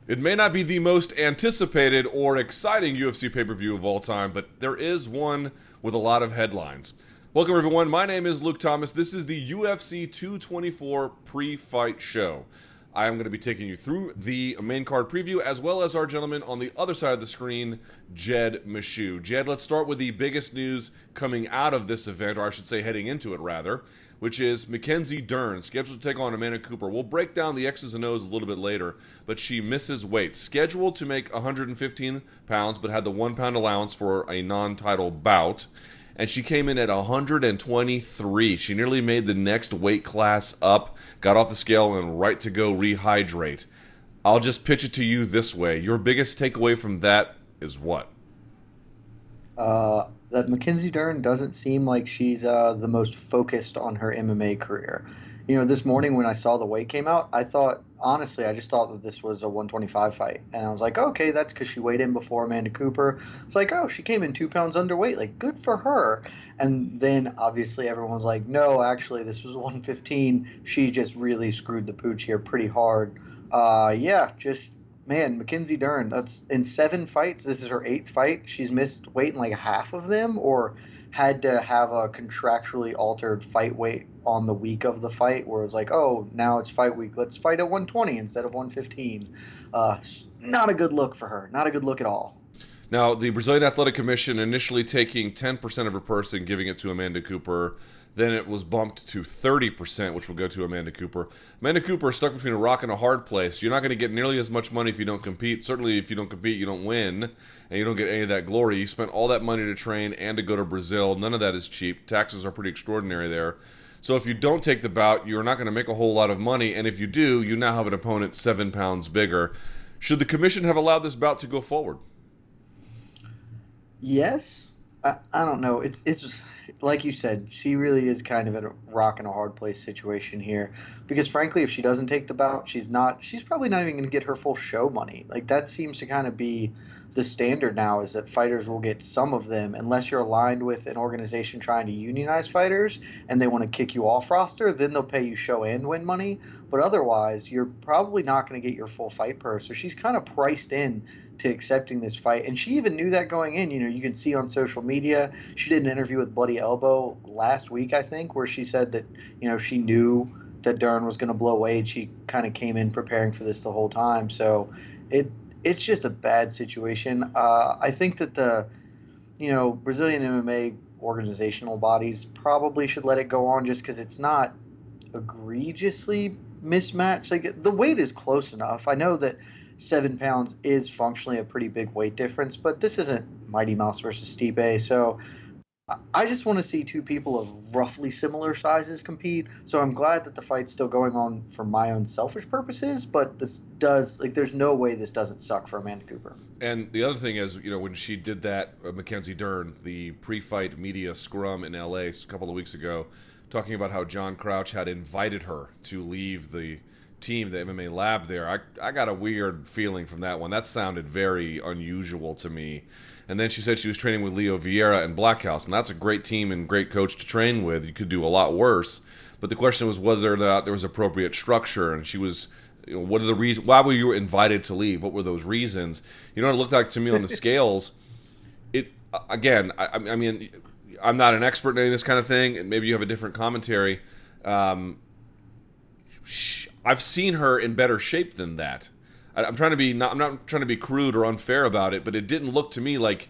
It may not be the most anticipated or exciting UFC pay-per-view of all time, but there is one with a lot of headlines. Welcome, everyone. My name is Luke Thomas. This is the UFC 224 pre-fight show. I am going to be taking you through the main card preview, as well as our gentleman on the other side of the screen, Jed Meshew. Jed, let's start with the biggest news coming out of this event, or I should say heading into it, rather, which is Mackenzie Dern, scheduled to take on Amanda Cooper. We'll break down the X's and O's a little bit later, but she misses weight. Scheduled to make 115 pounds, but had the 1 pound allowance for a non-title bout. And she came in at 123. She nearly made the next weight class up, got off the scale, and right to go rehydrate. I'll just pitch it to you this way. Your biggest takeaway from that is what? That Mackenzie Dern doesn't seem like she's the most focused on her MMA career. You know, this morning when I saw the weight came out, I just thought that this was a 125 fight. And I was like, okay, that's because she weighed in before Amanda Cooper. It's like, oh, she came in 2 pounds underweight. Like, good for her. And then, obviously, everyone's like, no, actually, this was 115. She just really screwed the pooch here pretty hard. Man, Mackenzie Dern, that's in 7 fights. This is her 8th fight. She's missed weight in like half of them, or had to have a contractually altered fight weight on the week of the fight, where it's like, oh, now it's fight week. Let's fight at 120 instead of 115. Not a good look for her. Not a good look at all. Now, the Brazilian Athletic Commission initially taking 10% of her purse and giving it to Amanda Cooper. Then it was bumped to 30%, which will go to Amanda Cooper. Amanda Cooper is stuck between a rock and a hard place. You're not going to get nearly as much money if you don't compete. Certainly, if you don't compete, you don't win, and you don't get any of that glory. You spent all that money to train and to go to Brazil. None of that is cheap. Taxes are pretty extraordinary there. So if you don't take the bout, you're not going to make a whole lot of money. And if you do, you now have an opponent 7 pounds bigger. Should the commission have allowed this bout to go forward? Yes. I don't know. It's just, like you said, she really is kind of in a rock and a hard place situation here. Because frankly, if she doesn't take the bout, she's probably not even going to get her full show money. Like, that seems to kind of be the standard now, is that fighters will get some of them unless you're aligned with an organization trying to unionize fighters and they want to kick you off roster, then they'll pay you show and win money. But otherwise, you're probably not going to get your full fight purse. So she's kind of priced in to accepting this fight. And she even knew that going in. You know, you can see on social media, she did an interview with Bloody Elbow last week, I think, where she said that, you know, she knew that Dern was going to blow weight. She kind of came in preparing for this the whole time. So it's just a bad situation. I think that the Brazilian MMA organizational bodies probably should let it go on, just because it's not egregiously mismatched. Like, the weight is close enough. I know that 7 pounds is functionally a pretty big weight difference, but this isn't Mighty Mouse versus Stipe. So I just want to see two people of roughly similar sizes compete. So I'm glad that the fight's still going on for my own selfish purposes, but there's no way this doesn't suck for Amanda Cooper. And the other thing is, you know, when she did that, Mackenzie Dern, the pre-fight media scrum in LA a couple of weeks ago, talking about how John Crouch had invited her to leave the team, the MMA lab there. I got a weird feeling from that one. That sounded very unusual to me. And then she said she was training with Leo Vieira and Blackhouse, and that's a great team and great coach to train with. You could do a lot worse. But the question was whether or not there was appropriate structure, and she was, you know, what are the reasons? Why were you invited to leave? What were those reasons? You know what it looked like to me on the scales? I mean, I'm not an expert in any of this kind of thing, and maybe you have a different commentary. I've seen her in better shape than that. I'm not trying to be crude or unfair about it, but it didn't look to me like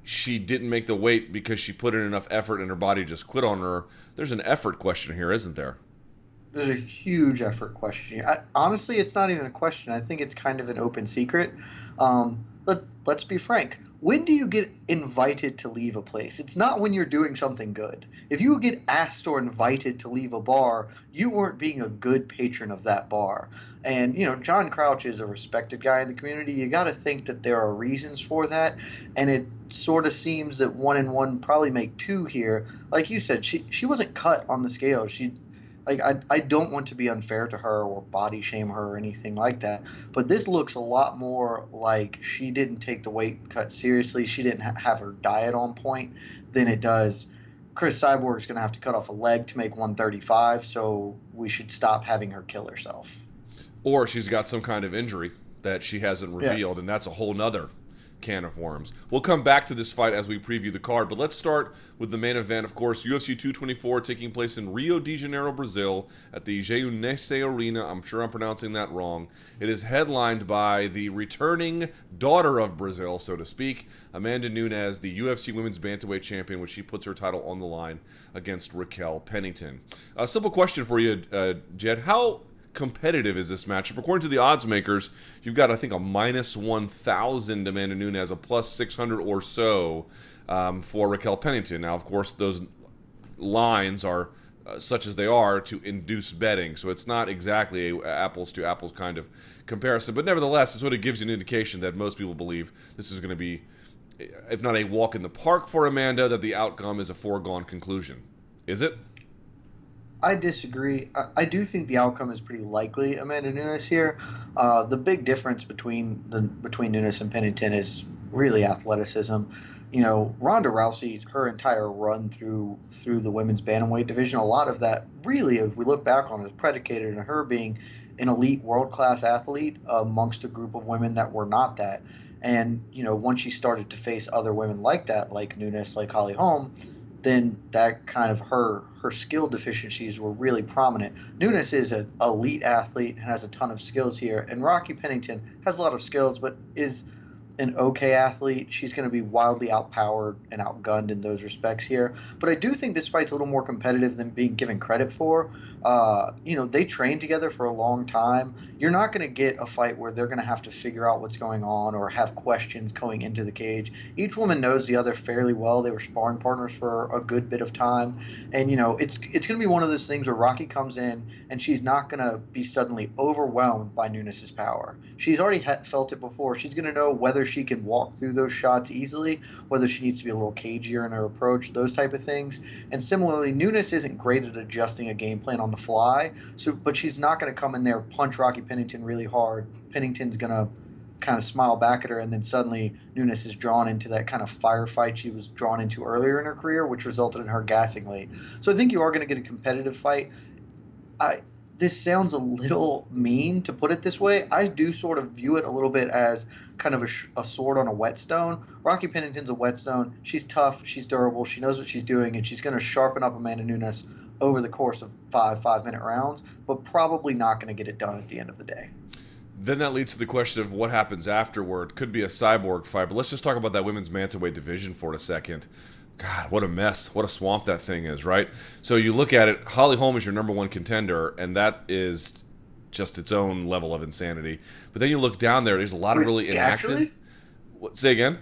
she didn't make the weight because she put in enough effort and her body just quit on her. There's an effort question here, isn't there? There's a huge effort question. Honestly, it's not even a question. I think it's kind of an open secret. Let's be frank. When do you get invited to leave a place? It's not when you're doing something good. If you get asked or invited to leave a bar, you weren't being a good patron of that bar. And, you know, John Crouch is a respected guy in the community. You got to think that there are reasons for that. And it sort of seems that 1 and 1 probably make 2 here. Like you said, she wasn't cut on the scale. I don't want to be unfair to her or body shame her or anything like that, but this looks a lot more like she didn't take the weight cut seriously. She didn't have her diet on point than it does. Chris Cyborg's going to have to cut off a leg to make 135, so we should stop having her kill herself. Or she's got some kind of injury that she hasn't revealed, and that's a whole nother can of worms. We'll come back to this fight as we preview the card, but let's start with the main event. Of course, UFC 224 taking place in Rio de Janeiro, Brazil, at the Nunes Arena. I'm sure I'm pronouncing that wrong. It is headlined by the returning daughter of Brazil, so to speak, Amanda Nunes, the UFC Women's Bantamweight Champion, which she puts her title on the line against Raquel Pennington. A simple question for you, Jed. How competitive is this matchup? According to the odds makers, you've got, I think, a minus 1,000 Amanda Nunes, a plus 600 or so for Raquel Pennington. Now, of course, those lines are such as they are to induce betting, so it's not exactly a apples to apples kind of comparison, but nevertheless, it sort of gives you an indication that most people believe this is going to be, if not a walk in the park for Amanda, that the outcome is a foregone conclusion. Is it? I disagree. I do think the outcome is pretty likely Amanda Nunes here. The big difference between Nunes and Pennington is really athleticism. You know, Ronda Rousey, her entire run through the women's bantamweight division, a lot of that really, if we look back on it, is predicated on her being an elite world-class athlete amongst a group of women that were not that. And, you know, once she started to face other women like that, like Nunes, like Holm, then that kind of her skill deficiencies were really prominent. Nunes is an elite athlete and has a ton of skills here, and Rocky Pennington has a lot of skills but is an okay athlete. She's going to be wildly outpowered and outgunned in those respects here. But I do think this fight's a little more competitive than being given credit for. You know, they trained together for a long time. You're not going to get a fight where they're going to have to figure out what's going on or have questions going into the cage. Each woman knows the other fairly well. They were sparring partners for a good bit of time. And, you know, it's going to be one of those things where Rocky comes in and she's not going to be suddenly overwhelmed by Nunes' power. She's already felt it before. She's going to know whether she can walk through those shots easily, whether she needs to be a little cagier in her approach, those type of things. And similarly, Nunes isn't great at adjusting a game plan on the fly, but she's not going to come in there, punch Rocky Pennington really hard. Pennington's going to kind of smile back at her, and then suddenly Nunes is drawn into that kind of firefight she was drawn into earlier in her career, which resulted in her gassing late. So I think you are going to get a competitive fight. This sounds a little mean to put it this way. I do sort of view it a little bit as kind of a sword on a whetstone. Rocky Pennington's a whetstone. She's tough. She's durable. She knows what she's doing, and she's going to sharpen up Amanda Nunes over the course of five-minute rounds, but probably not going to get it done at the end of the day. Then that leads to the question of what happens afterward. Could be a cyborg fight, but let's just talk about that women's bantamweight division for a second. God, what a mess. What a swamp that thing is, right? So you look at it, Holm is your number one contender, and that is just its own level of insanity. But then you look down there, there's a lot of really inactive... Actually? Say again?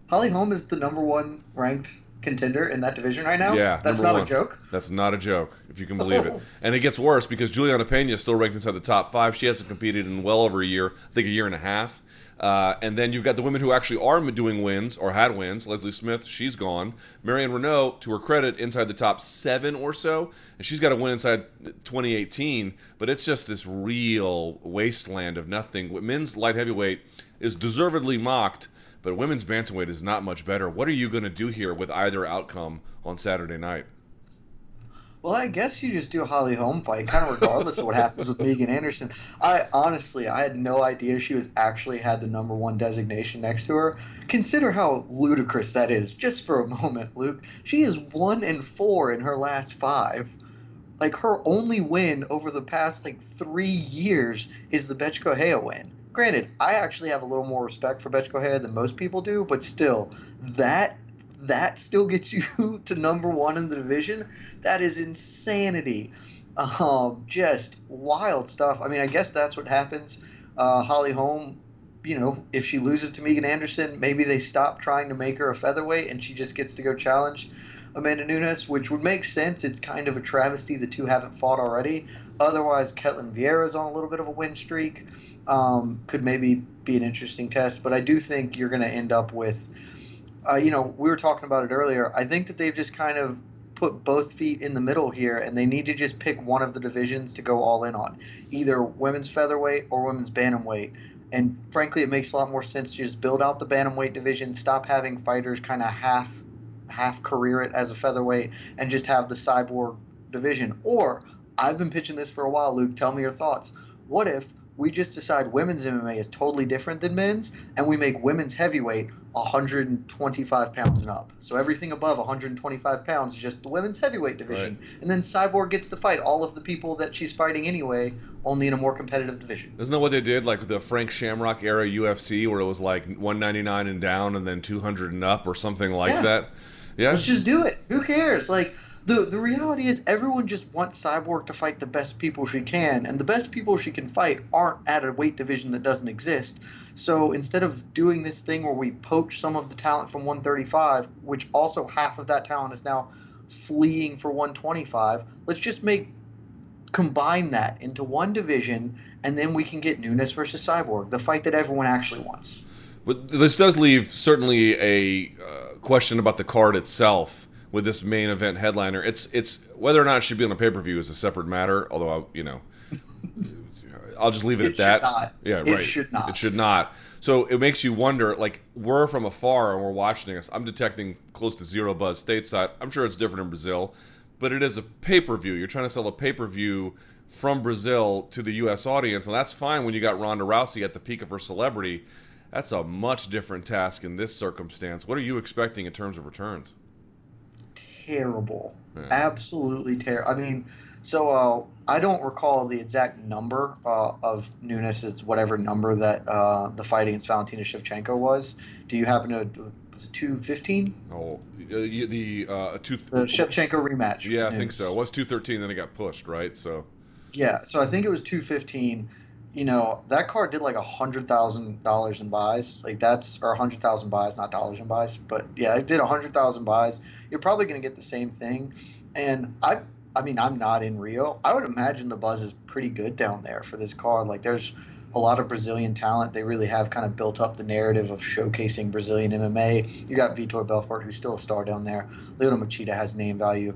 Holm is the number one ranked contender in that division right now? Yeah. That's not a joke? That's not a joke, if you can believe it. And it gets worse because Juliana Pena is still ranked inside the top 5. She hasn't competed in well over a year, I think a year and a half. And then you've got the women who actually are doing wins or had wins. Leslie Smith, she's gone. Marianne Renault, to her credit, inside the top 7 or so. And she's got a win inside 2018. But it's just this real wasteland of nothing. Men's light heavyweight is deservedly mocked, but women's bantamweight is not much better. What are you going to do here with either outcome on Saturday night? Well, I guess you just do a Holm fight, kind of regardless of what happens with Megan Anderson. I had no idea she actually had the number one designation next to her. Consider how ludicrous that is, just for a moment, Luke. She is 1-4 in her last 5. Like, her only win over the past, 3 years is the Bethe Correia win. Granted, I actually have a little more respect for Bethe Correia than most people do, but still, that still gets you to number one in the division. That is insanity. Just wild stuff. I mean, I guess that's what happens. Holm, if she loses to Megan Anderson, maybe they stop trying to make her a featherweight and she just gets to go challenge Amanda Nunes, which would make sense. It's kind of a travesty the two haven't fought already. Otherwise, Ketlin Vieira's on a little bit of a win streak. Could maybe be an interesting test, but I do think you're going to end up with we were talking about it earlier. I think that they've just kind of put both feet in the middle here, and they need to just pick one of the divisions to go all in on, either women's featherweight or women's bantamweight. And frankly, it makes a lot more sense to just build out the bantamweight division, stop having fighters kind of half career it as a featherweight, and just have the cyborg division. Or, I've been pitching this for a while, Luke. Tell me your thoughts. What if we just decide women's MMA is totally different than men's, and we make women's heavyweight 125 pounds and up. So everything above 125 pounds is just the women's heavyweight division. Right. And then Cyborg gets to fight all of the people that she's fighting anyway, only in a more competitive division. Isn't that what they did, like with the Frank Shamrock era UFC, where it was like 199 and down and then 200 and up or something like that? Yeah. Let's just do it. Who cares? Like, the reality is everyone just wants Cyborg to fight the best people she can, and the best people she can fight aren't at a weight division that doesn't exist. So instead of doing this thing where we poach some of the talent from 135, which also half of that talent is now fleeing for 125, let's just combine that into one division, and then we can get Nunes versus Cyborg, the fight that everyone actually wants. But this does leave certainly a question about the card itself with this main event headliner. It's whether or not it should be on a pay-per-view is a separate matter, although I'll just leave it at that. Not. Yeah, right. It should not. It should not. So it makes you wonder, like, we're from afar and we're watching this. I'm detecting close to zero buzz stateside. I'm sure it's different in Brazil, but it is a pay-per-view. You're trying to sell a pay-per-view from Brazil to the U.S. audience, and that's fine when you got Ronda Rousey at the peak of her celebrity. That's a much different task in this circumstance. What are you expecting in terms of returns? Terrible. Yeah. Absolutely terrible. I mean, so I don't recall the exact number of Nunes' whatever number that the fight against Valentina Shevchenko was. Do you happen to, was it 215? Oh, the Shevchenko rematch. Yeah, I think so. It was 213, then it got pushed, right? So. Yeah, so I think it was 215. You know, that card did like $100,000 in buys. Like or 100,000 buys, not dollars in buys. But yeah, it did 100,000 buys. You're probably going to get the same thing. And I mean, I'm not in Rio. I would imagine the buzz is pretty good down there for this card. Like, there's a lot of Brazilian talent. They really have kind of built up the narrative of showcasing Brazilian MMA. You got Vitor Belfort, who's still a star down there. Lyoto Machida has name value.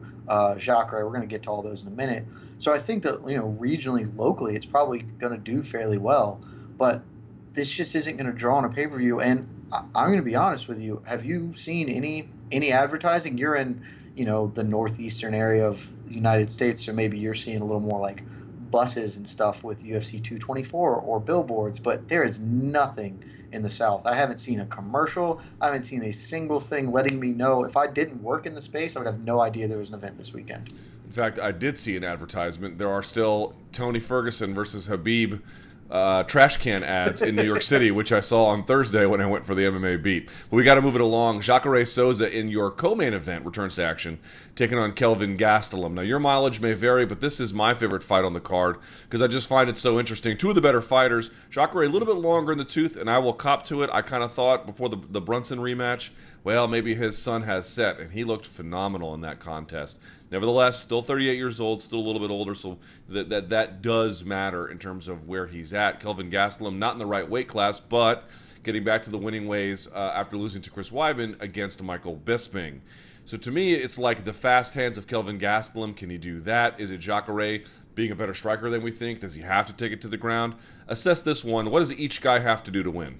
Jacare, we're going to get to all those in a minute. So I think that, regionally, locally, it's probably going to do fairly well. But this just isn't going to draw on a pay-per-view. And I'm going to be honest with you. Have you seen any advertising? You're in, the northeastern area of the United States, so maybe you're seeing a little more like buses and stuff with UFC 224 or billboards. But there is nothing in the South. I haven't seen a commercial. I haven't seen a single thing letting me know. If I didn't work in the space, I would have no idea there was an event this weekend. In fact, I did see an advertisement. There are still Tony Ferguson versus Habib trash can ads in New York City, which I saw on Thursday when I went for the MMA beat. But we got to move it along. Jacare Souza in your co-main event returns to action, taking on Kelvin Gastelum. Now, your mileage may vary, but this is my favorite fight on the card because I just find it so interesting. Two of the better fighters. Jacare a little bit longer in the tooth, and I will cop to it. I kind of thought before the Brunson rematch, well, maybe his sun has set, and he looked phenomenal in that contest. Nevertheless, still 38 years old, still a little bit older, so that does matter in terms of where he's at. Kelvin Gastelum, not in the right weight class, but getting back to the winning ways after losing to Chris Weidman against Michael Bisping. So to me, it's like the fast hands of Kelvin Gastelum. Can he do that? Is it Jacare being a better striker than we think? Does he have to take it to the ground? Assess this one. What does each guy have to do to win?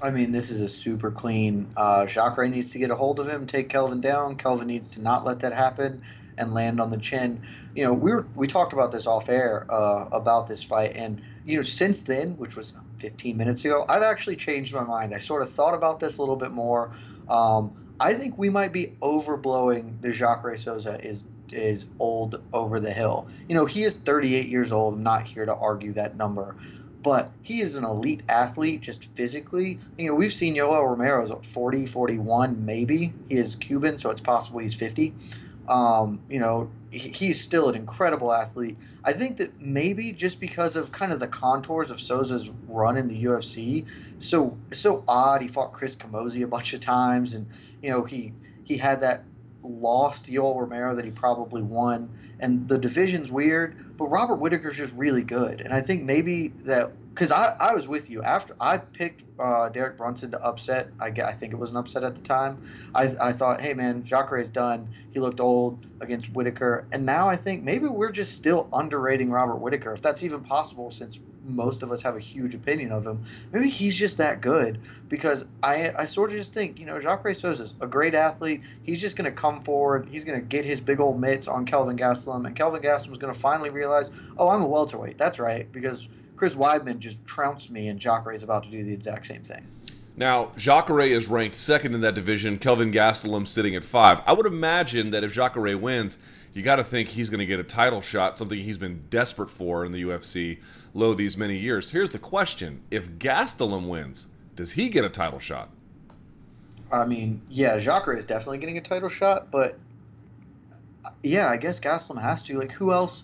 I mean, this is a super clean. Jacare needs to get a hold of him, take Kelvin down. Kelvin needs to not let that happen and land on the chin. We talked about this off air about this fight, and since then, which was 15 minutes ago, I've actually changed my mind. I sort of thought about this a little bit more. I think we might be overblowing the Jacare Souza is old over the hill. He is 38 years old. I'm not here to argue that number. But he is an elite athlete just physically. We've seen Yoel Romero's 40, 41 maybe. He is Cuban, so it's possible he's 50. He's still an incredible athlete. I think that maybe just because of kind of the contours of Souza's run in the UFC, so odd. He fought Chris Camozzi a bunch of times, and he had that lost Yoel Romero that he probably won. And the division's weird, but Robert Whittaker's just really good. And I think maybe that – because I was with you. After I picked Derek Brunson to upset, I think it was an upset at the time, I thought, hey, man, Jacare's done. He looked old against Whittaker. And now I think maybe we're just still underrating Robert Whittaker, if that's even possible, since most of us have a huge opinion of him. Maybe he's just that good, because I sort of just think, Jacare Souza's a great athlete. He's just going to come forward. He's going to get his big old mitts on Kelvin Gastelum, and Kelvin Gastelum's going to finally realize, oh, I'm a welterweight. That's right, because Chris Weidman just trounced me, and Jacare is about to do the exact same thing. Now, Jacare is ranked second in that division. Kelvin Gastelum sitting at 5. I would imagine that if Jacare wins, you got to think he's going to get a title shot, something he's been desperate for in the UFC these many years. Here's the question. If Gastelum wins, does he get a title shot? I mean, yeah, Jacare is definitely getting a title shot, but yeah, I guess Gastelum has to. Like, who else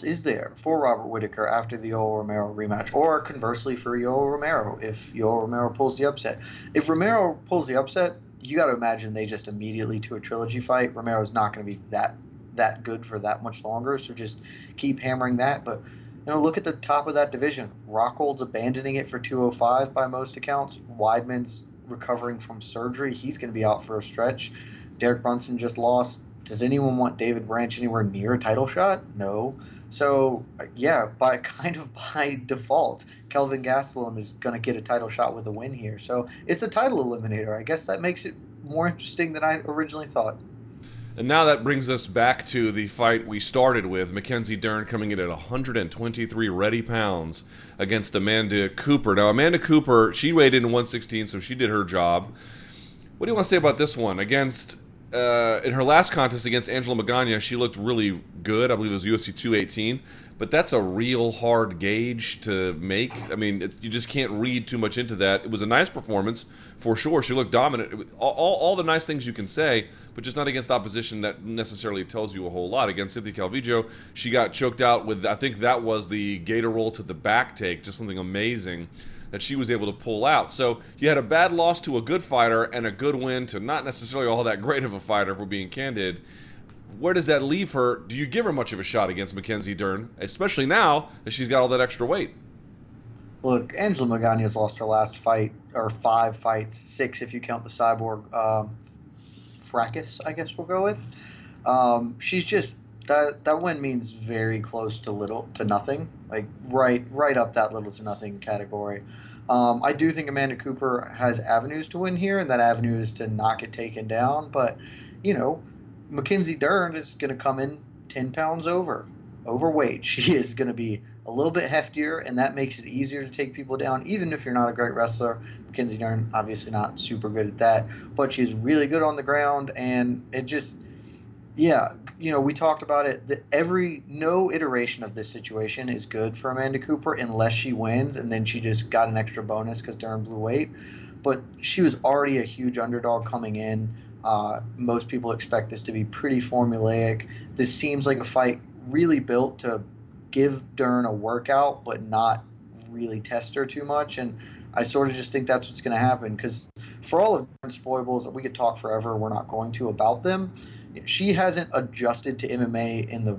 is there for Robert Whittaker after the Yoel Romero rematch? Or conversely for Yoel Romero, if Yoel Romero pulls the upset. If Romero pulls the upset, you got to imagine they just immediately to a trilogy fight. Romero's not going to be that good for that much longer, so just keep hammering that. But, look at the top of that division. Rockhold's abandoning it for 205 by most accounts. Weidman's recovering from surgery. He's going to be out for a stretch. Derek Brunson just lost. Does anyone want David Branch anywhere near a title shot? No. So, yeah, by default, Kelvin Gastelum is going to get a title shot with a win here. So it's a title eliminator. I guess that makes it more interesting than I originally thought. And now that brings us back to the fight we started with. Mackenzie Dern coming in at 123 ready pounds against Amanda Cooper. Now, Amanda Cooper, she weighed in at 116, so she did her job. What do you want to say about this one? In her last contest against Angela Magaña, she looked really good. I believe it was UFC 218. But that's a real hard gauge to make. I mean, you just can't read too much into that. It was a nice performance, for sure. She looked dominant. All the nice things you can say, but just not against opposition that necessarily tells you a whole lot. Against Cynthia Calvillo, she got choked out with, I think that was the gator roll to the back take, just something amazing that she was able to pull out. So you had a bad loss to a good fighter and a good win to not necessarily all that great of a fighter, if we're being candid. Where does that leave her? Do you give her much of a shot against Mackenzie Dern, especially now that she's got all that extra weight? Look, Angela Magaña's lost her last fight, or 5 fights, 6 if you count the cyborg fracas, I guess we'll go with. She's just, that win means very close to little to nothing, like right up that little to nothing category. I do think Amanda Cooper has avenues to win here, and that avenue is to not get taken down. But, Mackenzie Dern is going to come in 10 pounds overweight. She is going to be a little bit heftier, and that makes it easier to take people down, even if you're not a great wrestler. Mackenzie Dern, obviously not super good at that, but she's really good on the ground, and it just, yeah, we talked about it. No iteration of this situation is good for Amanda Cooper unless she wins, and then she just got an extra bonus because Dern blew weight. But she was already a huge underdog coming in. Most people expect this to be pretty formulaic. This seems like a fight really built to give Dern a workout, but not really test her too much. And I sort of just think that's what's going to happen, because for all of Dern's foibles, we could talk forever. We're not going to about them. She hasn't adjusted to MMA in the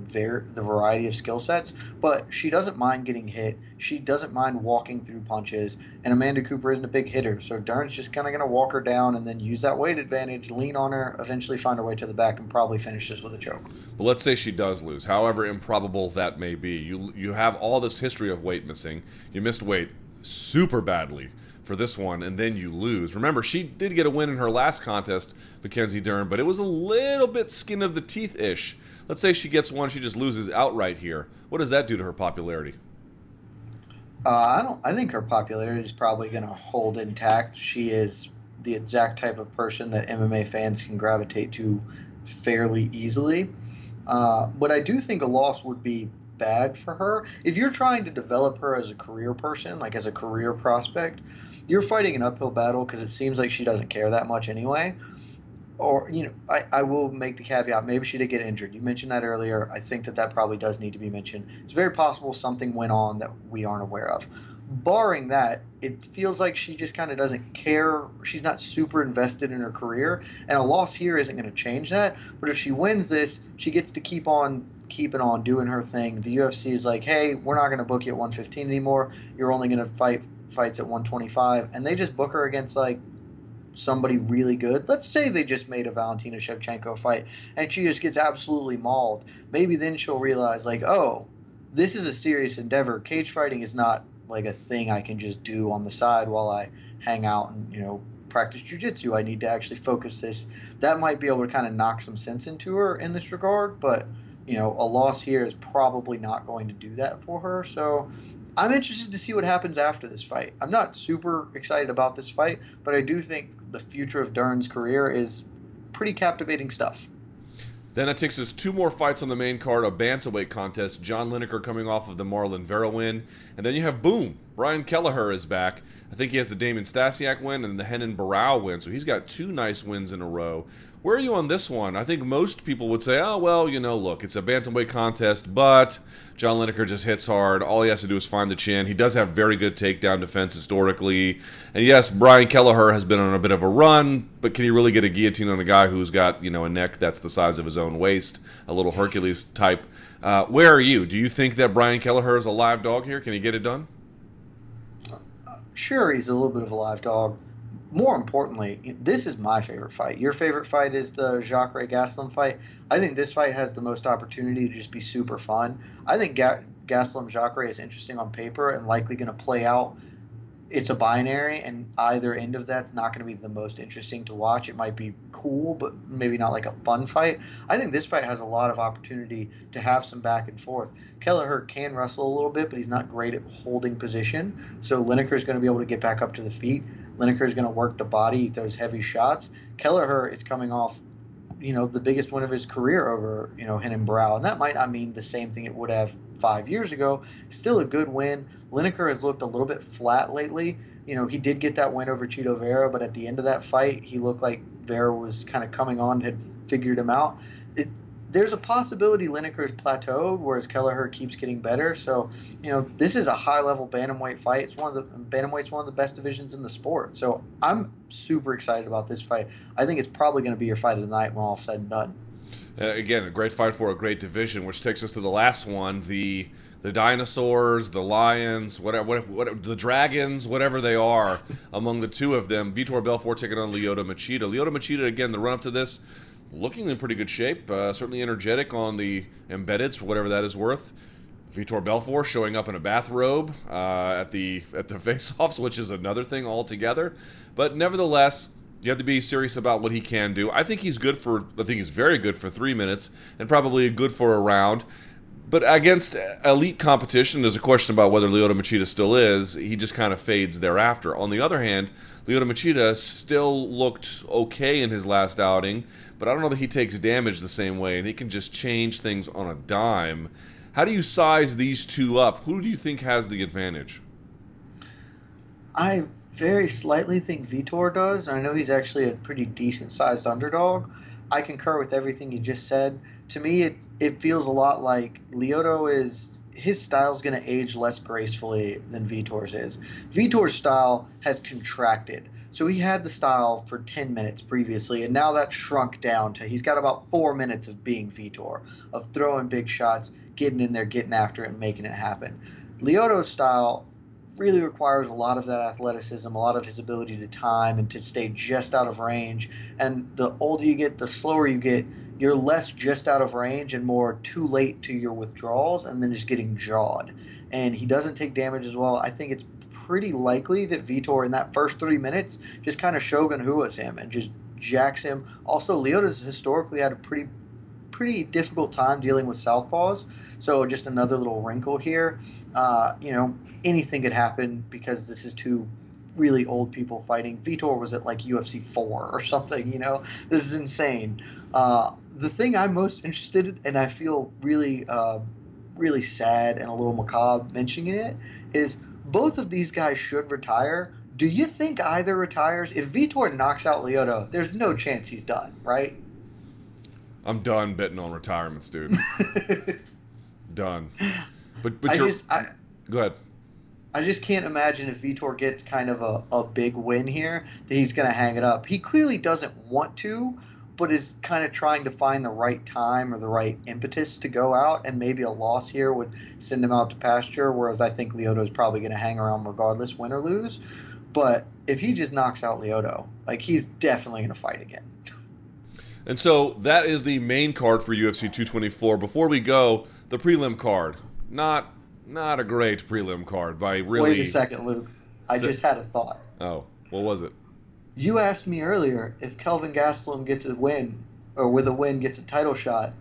variety of skill sets, but she doesn't mind getting hit. She doesn't mind walking through punches, and Amanda Cooper isn't a big hitter, so Dern's just kind of going to walk her down and then use that weight advantage, lean on her, eventually find her way to the back, and probably finish this with a choke. Well, let's say she does lose, however improbable that may be. You have all this history of weight missing. You missed weight super badly for this one, and then you lose. Remember, she did get a win in her last contest, Mackenzie Dern, but it was a little bit skin of the teeth-ish. Let's say she gets one, she just loses outright here. What does that do to her popularity? I think her popularity is probably going to hold intact. She is the exact type of person that MMA fans can gravitate to fairly easily. But I do think a loss would be bad for her. If you're trying to develop her as a career person, like as a career prospect, you're fighting an uphill battle because it seems like she doesn't care that much anyway. Or, I will make the caveat, maybe she did get injured. You mentioned that earlier. I think that probably does need to be mentioned. It's very possible something went on that we aren't aware of. Barring that, it feels like she just kind of doesn't care. She's not super invested in her career, and a loss here isn't going to change that. But if she wins this, she gets to keep on keeping on doing her thing. The UFC is like, hey, we're not going to book you at 115 anymore. You're only going to fights at 125, and they just book her against like somebody really good. Let's say they just made a Valentina Shevchenko fight and she just gets absolutely mauled. Maybe then she'll realize, like, oh, this is a serious endeavor. Cage fighting is not like a thing I can just do on the side while I hang out and practice jiu-jitsu. I need to actually focus this. That might be able to kind of knock some sense into her in this regard, but a loss here is probably not going to do that for her. So I'm interested to see what happens after this fight. I'm not super excited about this fight, but I do think the future of Dern's career is pretty captivating stuff. Then that takes us two more fights on the main card, a bantamweight contest. John Lineker coming off of the Marlon Vera win. And then you have, boom, Brian Kelleher is back. I think he has the Damon Stasiak win and the Renan Barao win. So he's got two nice wins in a row. Where are you on this one? I think most people would say, oh, well, look, it's a bantamweight contest, but John Lineker just hits hard. All he has to do is find the chin. He does have very good takedown defense historically. And yes, Brian Kelleher has been on a bit of a run, but can he really get a guillotine on a guy who's got, a neck that's the size of his own waist, a little Hercules type? Where are you? Do you think that Brian Kelleher is a live dog here? Can he get it done? Sure, he's a little bit of a live dog. More importantly, this is my favorite fight. Your favorite fight is the Jacare Gastelum fight. I think this fight has the most opportunity to just be super fun. I think Gastelum Jacare is interesting on paper and likely going to play out. It's a binary, and either end of that's not going to be the most interesting to watch. It might be cool, but maybe not like a fun fight. I think this fight has a lot of opportunity to have some back and forth. Kelleher can wrestle a little bit, but he's not great at holding position. So Lineker is going to be able to get back up to the feet. Lineker is going to work the body, those heavy shots. Kelleher is coming off, the biggest win of his career over, Renan Barao. And that might not mean the same thing it would have 5 years ago. Still a good win. Lineker has looked a little bit flat lately. He did get that win over Chito Vera, but at the end of that fight, he looked like Vera was kind of coming on, had figured him out. There's a possibility Lineker's plateaued, whereas Kelleher keeps getting better. So, this is a high-level bantamweight fight. Bantamweight's one of the best divisions in the sport. So I'm super excited about this fight. I think it's probably going to be your fight of the night when all said and done. Again, a great fight for a great division, which takes us to the last one, the dinosaurs, the lions, whatever, the dragons, whatever they are, among the two of them. Vitor Belfort taking on Lyoto Machida. Lyoto Machida, again, the run-up to this, looking in pretty good shape, certainly energetic on the embeddeds, for whatever that is worth. Vitor Belfort showing up in a bathrobe at the face-offs, which is another thing altogether. But nevertheless, you have to be serious about what he can do. I think he's very good for 3 minutes and probably good for a round. But against elite competition, there's a question about whether Lyoto Machida still is. He just kind of fades thereafter. On the other hand, Lyoto Machida still looked okay in his last outing, but I don't know that he takes damage the same way, and he can just change things on a dime. How do you size these two up? Who do you think has the advantage? I very slightly think Vitor does. I know he's actually a pretty decent-sized underdog. I concur with everything you just said. To me, it feels a lot like his style's going to age less gracefully than Vitor's is. Vitor's style has contracted. So he had the style for 10 minutes previously, and now that's shrunk down to he's got about 4 minutes of being Vitor, of throwing big shots, getting in there, getting after it, and making it happen. Lyoto's style really requires a lot of that athleticism, a lot of his ability to time and to stay just out of range. And the older you get, the slower you get, you're less just out of range and more too late to your withdrawals and then just getting jawed. And he doesn't take damage as well. I think it's pretty likely that Vitor in that first 3 minutes just kind of shogunhuas him and just jacks him. Also, Lyoto's historically had a pretty difficult time dealing with southpaws. So just another little wrinkle here. Anything could happen because this is two really old people fighting. Vitor was at like UFC 4 or something, This is insane. The thing I'm most interested in, and I feel really, really sad and a little macabre mentioning it, is both of these guys should retire. Do you think either retires? If Vitor knocks out Lyoto, there's no chance he's done, right? I'm done betting on retirements, dude. Done. But go ahead. I just can't imagine if Vitor gets kind of a big win here that he's going to hang it up. He clearly doesn't want to, but is kind of trying to find the right time or the right impetus to go out, and maybe a loss here would send him out to pasture, whereas I think Lyoto's probably going to hang around regardless, win or lose. But if he just knocks out Lyoto, he's definitely going to fight again. And so that is the main card for UFC 224. Before we go, the prelim card. Not a great prelim card by really... Wait a second, Luke. I just had a thought. Oh, what was it? You asked me earlier if Kelvin Gastelum gets a win, or with a win gets a title shot.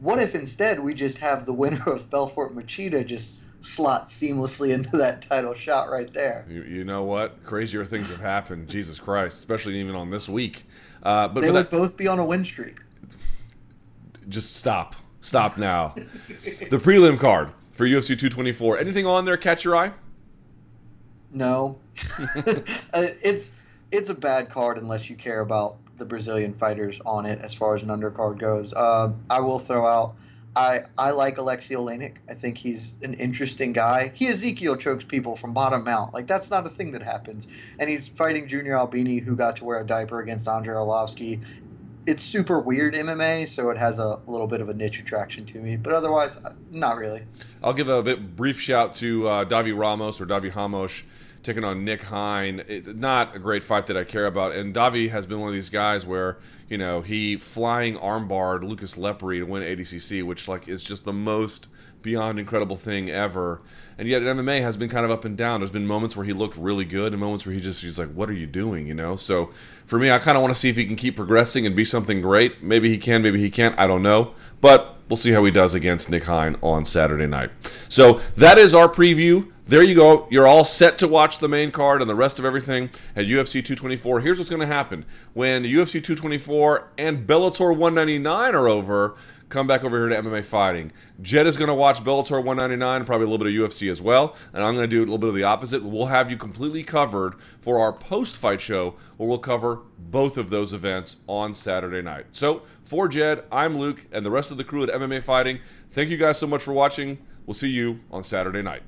What if instead we just have the winner of Belfort Machida just slot seamlessly into that title shot right there. You know what? Crazier things have happened. Jesus Christ, especially even on this week. But they would both be on a win streak. Just stop. Stop now. The prelim card for UFC 224. Anything on there catch your eye? No. It's a bad card unless you care about the Brazilian fighters on it as far as an undercard goes. I will throw out, I like Alexei Olenek. I think he's an interesting guy. He Ezekiel chokes people from bottom mount. Like, that's not a thing that happens. And he's fighting Junior Albini, who got to wear a diaper against Andrei Arlovski. It's super weird MMA, so it has a little bit of a niche attraction to me. But otherwise, not really. I'll give a brief shout to Davi Ramos or Davi Ramos taking on Nick Hine. Not a great fight that I care about. And Davi has been one of these guys where, you know, he flying armbarred Lucas Lepri to win ADCC, which is just the most beyond incredible thing ever. And yet MMA has been kind of up and down. There's been moments where he looked really good and moments where he's like, what are you doing, you know? So for me, I kind of want to see if he can keep progressing and be something great. Maybe he can, maybe he can't. I don't know. But we'll see how he does against Nick Hine on Saturday night. So that is our preview. There you go. You're all set to watch the main card and the rest of everything at UFC 224. Here's what's going to happen. When UFC 224 and Bellator 199 are over, come back over here to MMA Fighting. Jed is going to watch Bellator 199, probably a little bit of UFC as well, and I'm going to do a little bit of the opposite. We'll have you completely covered for our post-fight show, where we'll cover both of those events on Saturday night. So, for Jed, I'm Luke, and the rest of the crew at MMA Fighting, thank you guys so much for watching. We'll see you on Saturday night.